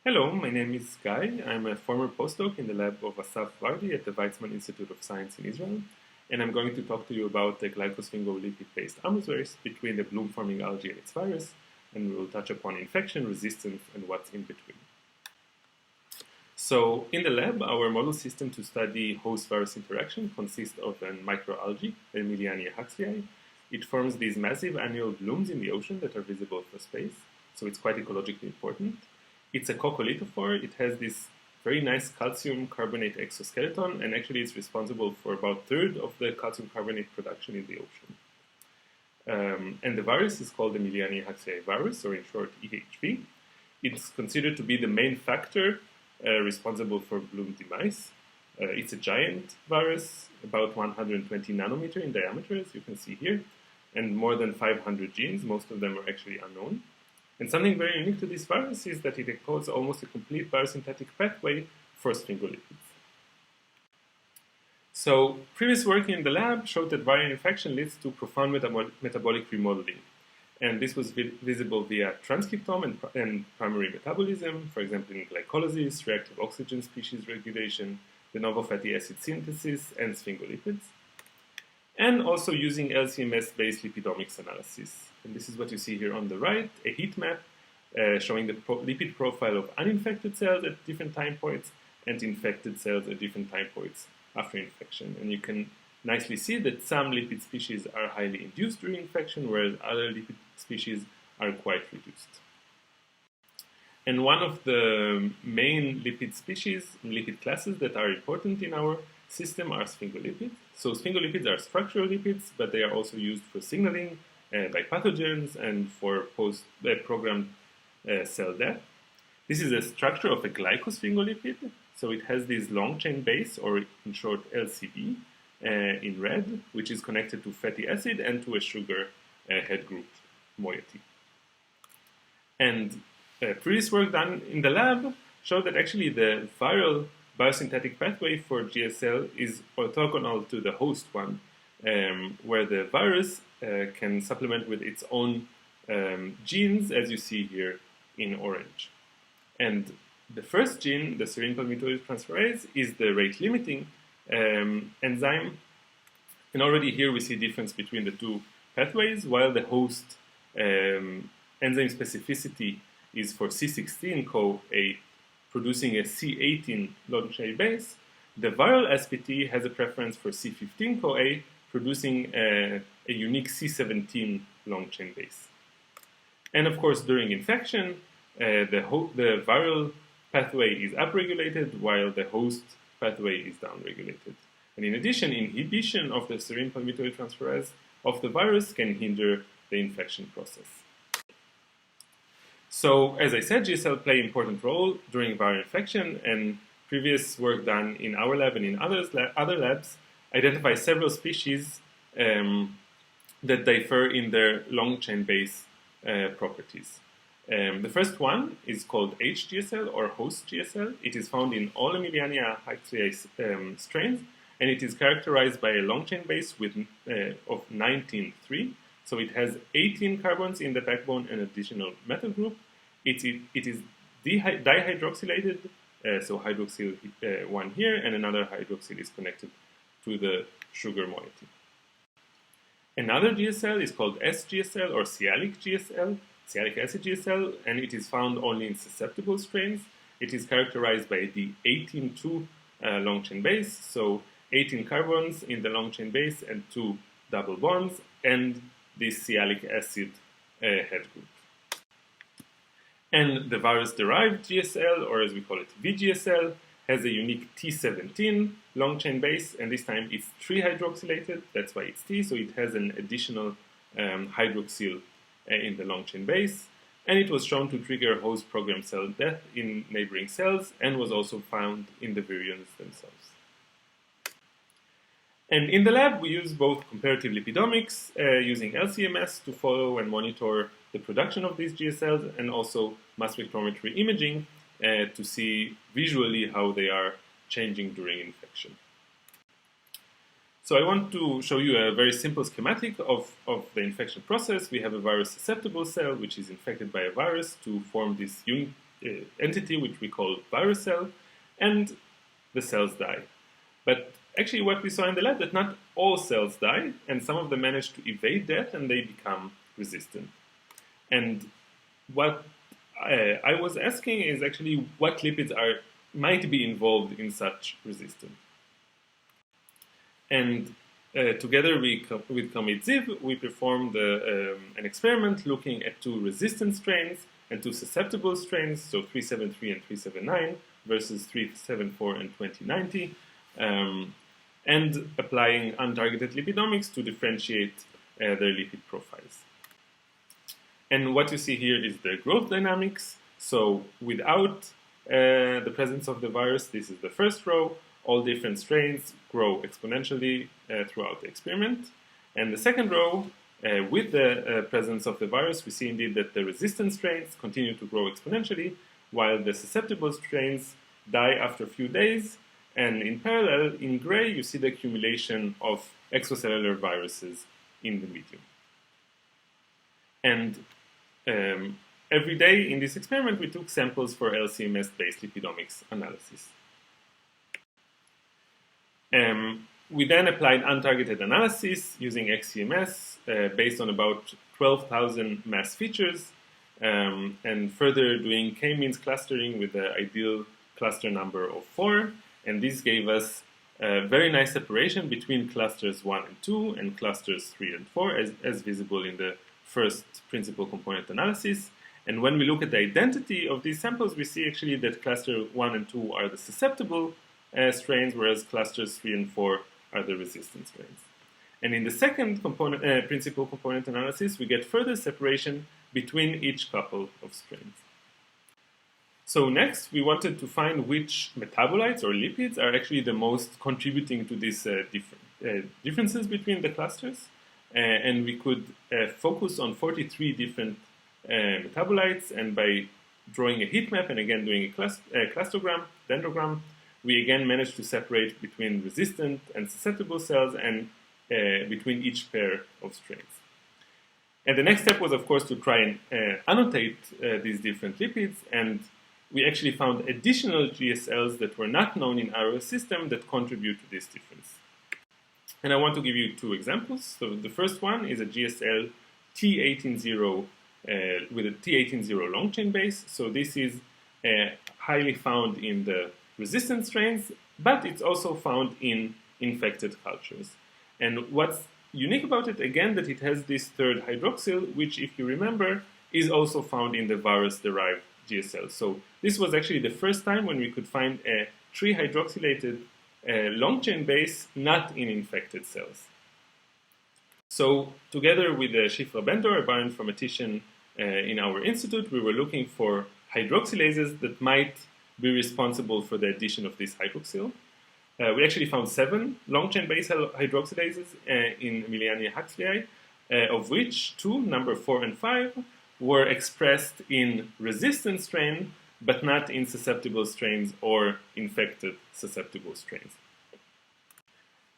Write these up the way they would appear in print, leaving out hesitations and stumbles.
Hello, my name is Guy. I'm a former postdoc in the lab of Asaf Vardi at the Weizmann Institute of Science in Israel, and I'm going to talk to you about the glycosphingolipid-based virus between the bloom-forming algae and its virus, and we will touch upon infection, resistance, and what's in between. So, in the lab, our model system to study host-virus interaction consists of an microalgae, the Emiliania huxleyi. It forms these massive annual blooms in the ocean that are visible for space, so it's quite ecologically important. It's a coccolithophore. It has this very nice calcium carbonate exoskeleton, and actually it's responsible for about a third of the calcium carbonate production in the ocean. And the virus is called the Emiliania huxleyi virus, or in short, EHV. It's considered to be the main factor responsible for bloom demise. It's a giant virus, about 120 nanometer in diameter, as you can see here, and more than 500 genes. Most of them are actually unknown. And something very unique to this virus is that it encodes almost a complete biosynthetic pathway for sphingolipids. So, previous work in the lab showed that viral infection leads to profound metabolic remodeling. And this was visible via transcriptome and primary metabolism, for example, in glycolysis, reactive oxygen species regulation, de novo fatty acid synthesis, and sphingolipids. And also using LC-MS-based lipidomics analysis. And this is what you see here on the right, a heat map showing the lipid profile of uninfected cells at different time points and infected cells at different time points after infection. And you can nicely see that some lipid species are highly induced during infection, whereas other lipid species are quite reduced. And one of the main lipid species, lipid classes that are important in our system are sphingolipids. So sphingolipids are structural lipids, but they are also used for signaling by pathogens and for post-programmed cell death. This is a structure of a glycosphingolipid, so it has this long chain base, or in short LCB, in red, which is connected to fatty acid and to a sugar head group moiety. And previous work done in the lab showed that actually the viral biosynthetic pathway for GSL is orthogonal to the host one, where the virus can supplement with its own genes, as you see here in orange. And the first gene, the serine palmitoyl transferase, is the rate-limiting enzyme. And already here we see difference between the two pathways, while the host enzyme specificity is for C16-CoA, producing a C18 long chain base. The viral SPT has a preference for C15-CoA, producing a unique C17 long chain base. And of course, during infection, the viral pathway is upregulated, while the host pathway is downregulated. And in addition, inhibition of the serine palmitoyl transferase of the virus can hinder the infection process. So, as I said, GSL play an important role during viral infection, and previous work done in our lab and in other labs identify several species that differ in their long chain base properties. The first one is called HGSL, or host GSL. It is found in all Emiliania huxleyi strains, and it is characterized by a long chain base of 19,3. So it has 18 carbons in the backbone and additional metal group. It is dihydroxylated, so hydroxyl 1 here, and another hydroxyl is connected to the sugar moiety. Another GSL is called SGSL, or sialic GSL, sialic acid GSL, and it is found only in susceptible strains. It is characterized by the 18,2 long chain base, so 18 carbons in the long chain base and 2 double bonds, and this sialic acid head group. And the virus-derived GSL, or as we call it VGSL, has a unique T17 long chain base, and this time it's 3-hydroxylated, that's why it's T, so it has an additional hydroxyl in the long chain base, and it was shown to trigger host programmed cell death in neighboring cells, and was also found in the virions themselves. And in the lab, we use both comparative lipidomics, using LC-MS to follow and monitor the production of these GSLs, and also mass spectrometry imaging to see visually how they are changing during infection. So I want to show you a very simple schematic of the infection process. We have a virus-susceptible cell, which is infected by a virus to form this entity, which we call virus cell, and the cells die. But actually what we saw in the lab that not all cells die, and some of them manage to evade death and they become resistant. And what I was asking is actually what lipids might be involved in such resistance. And together with Kamit Ziv, we performed an experiment looking at 2 resistant strains and 2 susceptible strains, so 373 and 379 versus 374 and 2090, and applying untargeted lipidomics to differentiate their lipid profiles. And what you see here is the growth dynamics. So without the presence of the virus, this is the first row. All different strains grow exponentially throughout the experiment. And the second row, with the presence of the virus, we see indeed that the resistant strains continue to grow exponentially, while the susceptible strains die after a few days. And in parallel, in gray, you see the accumulation of extracellular viruses in the medium. And every day in this experiment, we took samples for LCMS-based lipidomics analysis. We then applied untargeted analysis using XCMS based on about 12,000 mass features, and further doing k-means clustering with the ideal cluster number of 4. And this gave us a very nice separation between clusters 1 and 2 and clusters 3 and 4, as visible in the first principal component analysis. And when we look at the identity of these samples, we see actually that cluster 1 and 2 are the susceptible strains, whereas clusters 3 and 4 are the resistant strains. And in the second principal component analysis, we get further separation between each couple of strains. So next, we wanted to find which metabolites or lipids are actually the most contributing to these differences between the clusters. And we could focus on 43 different metabolites, and by drawing a heat map and again doing a clusterogram, dendrogram, we again managed to separate between resistant and susceptible cells and between each pair of strains. And the next step was, of course, to try and annotate these different lipids, and we actually found additional GSLs that were not known in our system that contribute to this difference. And I want to give you 2 examples. So the first one is a GSL T180 with a T180 long chain base. So this is highly found in the resistant strains, but it's also found in infected cultures. And what's unique about it, again, that it has this third hydroxyl, which, if you remember, is also found in the virus-derived GSL. So this was actually the first time when we could find a tri-hydroxylated long chain base not in infected cells. So together with Shifra Bendor, a bioinformatician in our institute, we were looking for hydroxylases that might be responsible for the addition of this hydroxyl. We actually found 7 long chain base hydroxylases in Millenia huxleyi, of which 2, number 4 and 5, were expressed in resistant strain, but not in susceptible strains or infected susceptible strains.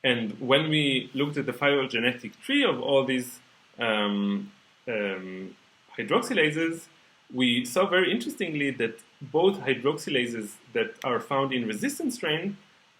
And when we looked at the phylogenetic tree of all these hydroxylases, we saw very interestingly that both hydroxylases that are found in resistant strain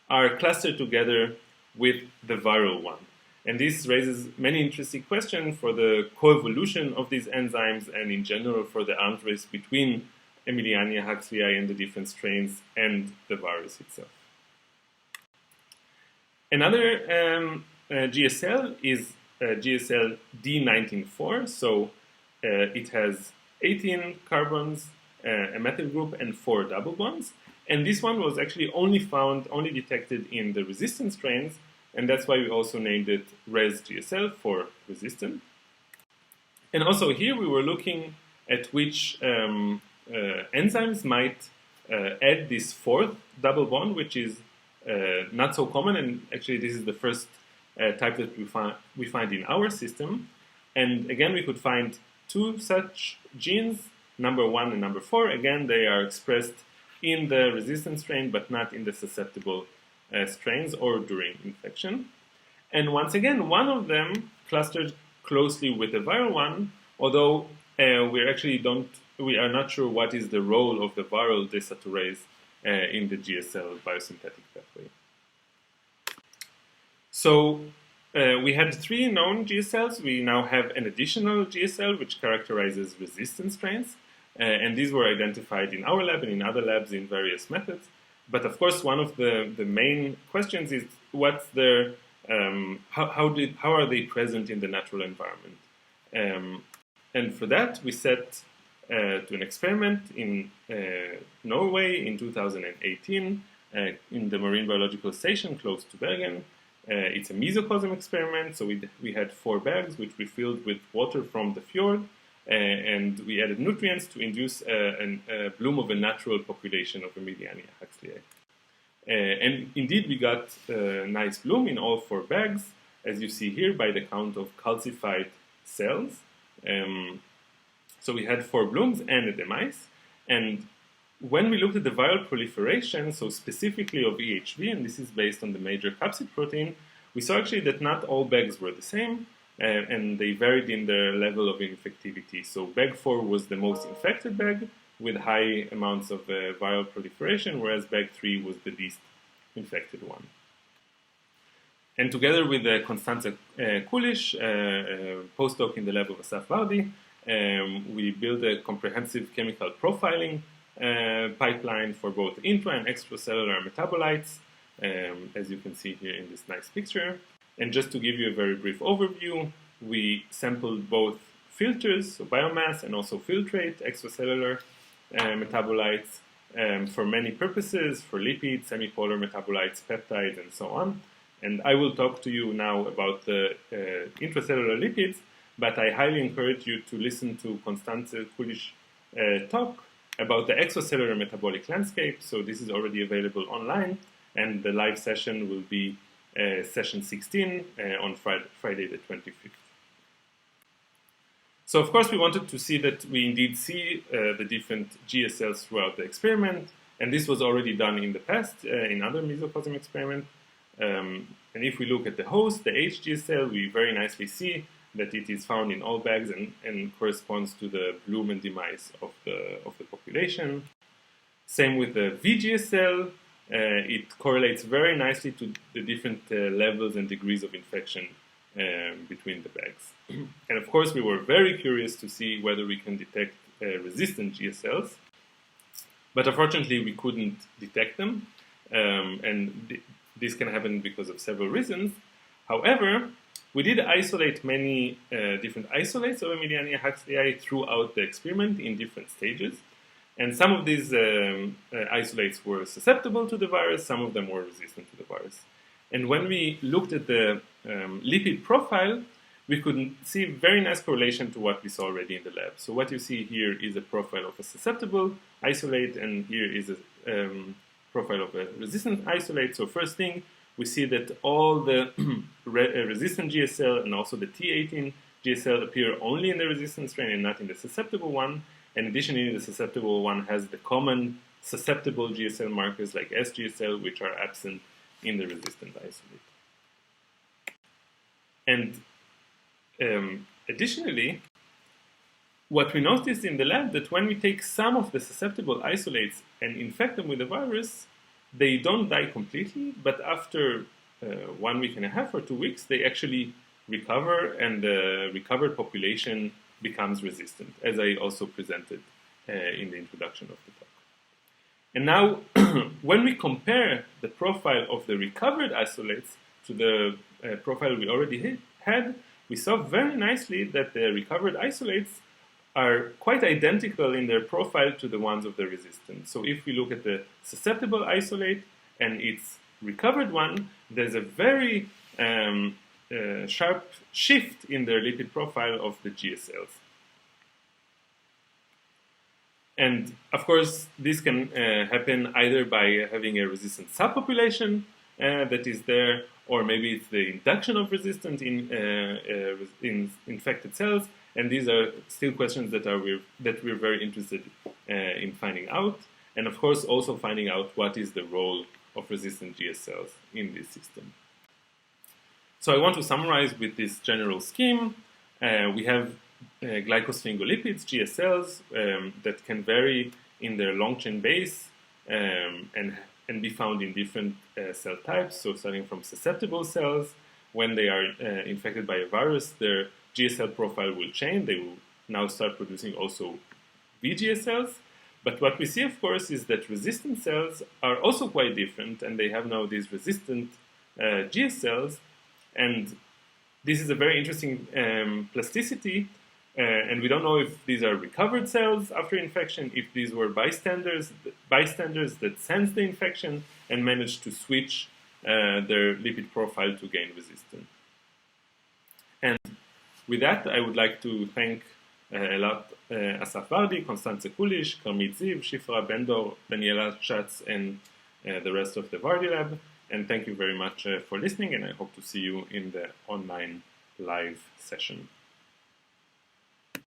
are clustered together with the viral one. And this raises many interesting questions for the coevolution of these enzymes and in general for the arms race between Millenia huxleyi and the different strains and the virus itself. Another GSL is GSL D194. So it has 18 carbons, a methyl group, and 4 double bonds. And this one was actually only detected in the resistant strains, and that's why we also named it Res GSL for resistant. And also here we were looking at which enzymes might add this 4th double bond, which is not so common, and actually this is the first type that we find in our system. And again, we could find 2 such genes, number 1 and number 4. Again, they are expressed in the resistant strain, but not in the susceptible strains or during infection. And once again, one of them clustered closely with the viral one, although we actually don't we are not sure what is the role of the viral desaturase in the GSL biosynthetic pathway. So we had 3 known GSLs. We now have an additional GSL which characterizes resistant strains, and these were identified in our lab and in other labs in various methods. But of course, one of the main questions is what's their how are they present in the natural environment? And for that, we set to an experiment in Norway in 2018 in the Marine Biological Station close to Bergen. It's a mesocosm experiment, so we had 4 bags which we filled with water from the fjord, and we added nutrients to induce a bloom of a natural population of Emiliania huxleyi. And indeed, we got a nice bloom in all 4 bags, as you see here by the count of calcified cells. So we had 4 blooms and a demise. And when we looked at the viral proliferation, so specifically of EHV, and this is based on the major capsid protein, we saw actually that not all bags were the same, and they varied in their level of infectivity. So bag 4 was the most infected bag with high amounts of viral proliferation, whereas bag 3 was the least infected one. And together with Constanze Kulisch, postdoc in the lab of Asaf Vardi, we built a comprehensive chemical profiling pipeline for both intra and extracellular metabolites, as you can see here in this nice picture. And just to give you a very brief overview, we sampled both filters, so biomass, and also filtrate extracellular metabolites for many purposes, for lipids, semipolar metabolites, peptides, and so on. And I will talk to you now about the intracellular lipids, but I highly encourage you to listen to Constanze Kulisch talk about the extracellular metabolic landscape. So this is already available online, and the live session will be session 16 on Friday the 25th. So of course we wanted to see that we indeed see the different GSLs throughout the experiment, and this was already done in the past in other mesocosm experiments. And if we look at the host, the HGSL, we very nicely see that it is found in all bags and corresponds to the bloom and demise of the population. Same with the VGSL, it correlates very nicely to the different levels and degrees of infection between the bags. And of course we were very curious to see whether we can detect resistant GSLs, but unfortunately we couldn't detect them, and this can happen because of several reasons. However, we did isolate many different isolates of Emiliania huxleyi throughout the experiment in different stages. And some of these isolates were susceptible to the virus, some of them were resistant to the virus. And when we looked at the lipid profile, we could see very nice correlation to what we saw already in the lab. So what you see here is a profile of a susceptible isolate, and here is a profile of a resistant isolate. So first thing, we see that all the resistant GSL and also the T18 GSL appear only in the resistant strain and not in the susceptible one. And additionally, the susceptible one has the common susceptible GSL markers like SGSL, which are absent in the resistant isolate. And additionally, what we noticed in the lab that when we take some of the susceptible isolates and infect them with the virus, they don't die completely, but after 1 week and a half or 2 weeks, they actually recover, and the recovered population becomes resistant, as I also presented in the introduction of the talk. And now, when we compare the profile of the recovered isolates to the profile we already had, we saw very nicely that the recovered isolates are quite identical in their profile to the ones of the resistant. So if we look at the susceptible isolate and its recovered one, there's a very sharp shift in their lipid profile of the GSLs. And of course, this can happen either by having a resistant subpopulation that is there, or maybe it's the induction of resistance in infected cells. And these are still questions that we're very interested in finding out. And of course, also finding out what is the role of resistant GSLs in this system. So I want to summarize with this general scheme. We have glycosphingolipids, GSLs, that can vary in their long chain base and be found in different cell types. So starting from susceptible cells, when they are infected by a virus, their GSL profile will change. They will now start producing also VGSLs. But what we see, of course, is that resistant cells are also quite different, and they have now these resistant GSLs. And this is a very interesting plasticity, and we don't know if these are recovered cells after infection, if these were bystanders that sensed the infection and managed to switch their lipid profile to gain resistance. And with that, I would like to thank a lot Asaf Vardi, Constanze Kulish, Karmit Ziv, Shifra Bendor, Daniela Schatz, and the rest of the Vardi Lab. And thank you very much for listening, and I hope to see you in the online live session.